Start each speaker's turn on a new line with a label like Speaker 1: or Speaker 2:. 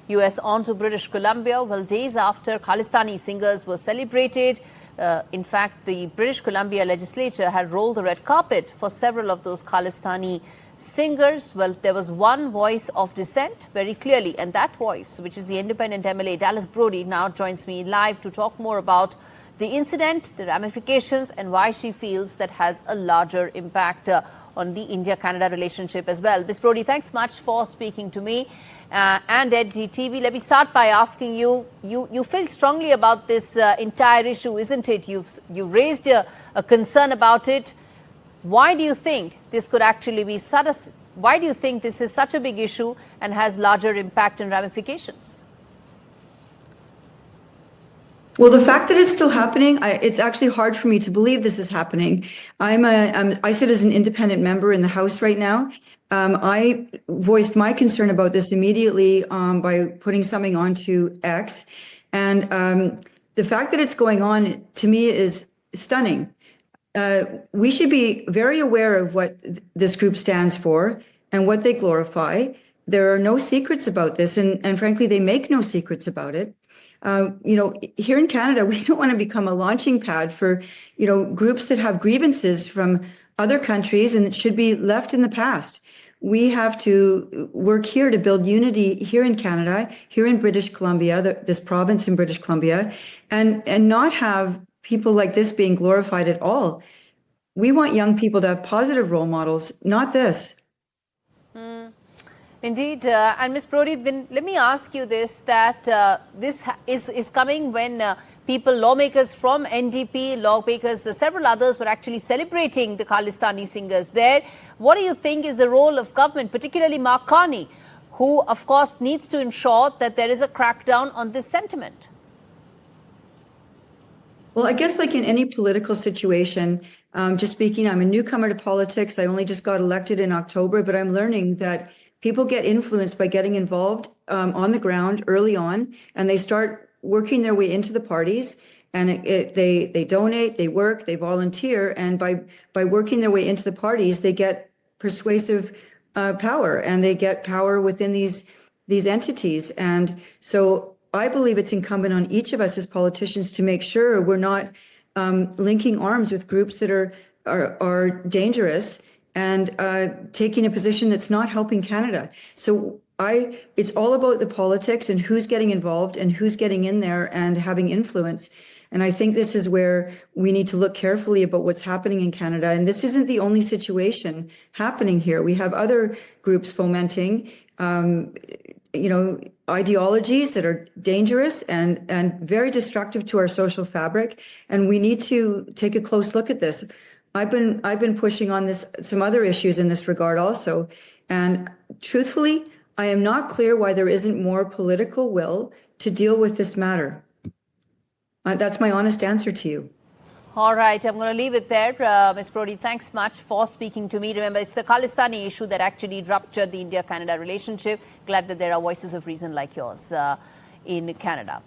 Speaker 1: US on to British Columbia. Well, days after Khalistani singers were celebrated, in fact, the British Columbia legislature had rolled the red carpet for several of those Khalistani singers. Well, there was one voice of dissent very clearly, and that voice, which is the Independent MLA Dallas Brodie, now joins me live to talk more about the incident, the ramifications, and why she feels that has a larger impact on the India-Canada relationship as well. Ms. Brodie, thanks much for speaking to me and NDTV. Let me start by asking you, you feel strongly about this entire issue, isn't it? You've raised a concern about it. Why do you think this could actually be why do you think this is such a big issue and has larger impact and ramifications?
Speaker 2: Well, the fact that it's still happening, it's actually hard for me to believe this is happening. I sit as an independent member in the House right now. I voiced my concern about this immediately by putting something onto X. And the fact that it's going on, to me, is stunning. We should be very aware of what this group stands for and what they glorify. There are no secrets about this, and frankly, they make no secrets about it. Here in Canada, we don't want to become a launching pad for, groups that have grievances from other countries and it should be left in the past. We have to work here to build unity here in Canada, here in British Columbia, this province in British Columbia, and not have people like this being glorified at all. We want young people to have positive role models, not this.
Speaker 1: Indeed. And Ms. Brodie, let me ask you this, that this is coming when lawmakers from NDP, lawmakers, several others were actually celebrating the Khalistani singers there. What do you think is the role of government, particularly Mark Carney, who, of course, needs to ensure that there is a crackdown on this sentiment?
Speaker 2: Well, I guess like in any political situation, just speaking, I'm a newcomer to politics. I only just got elected in October, but I'm learning that people get influenced by getting involved on the ground early on, and they start working their way into the parties. And they donate, they work, they volunteer, and by working their way into the parties, they get persuasive power, and they get power within these entities. And so I believe it's incumbent on each of us as politicians to make sure we're not linking arms with groups that are dangerous and taking a position that's not helping Canada. So it's all about the politics and who's getting involved and who's getting in there and having influence. And I think this is where we need to look carefully about what's happening in Canada. And this isn't the only situation happening here. We have other groups fomenting, ideologies that are dangerous and very destructive to our social fabric. And we need to take a close look at this. I've been pushing on some other issues in this regard also. And truthfully, I am not clear why there isn't more political will to deal with this matter. That's my honest answer to you.
Speaker 1: All right, I'm going to leave it there. Ms. Brodie, thanks much for speaking to me. Remember, it's the Khalistani issue that actually ruptured the India-Canada relationship. Glad that there are voices of reason like yours in Canada.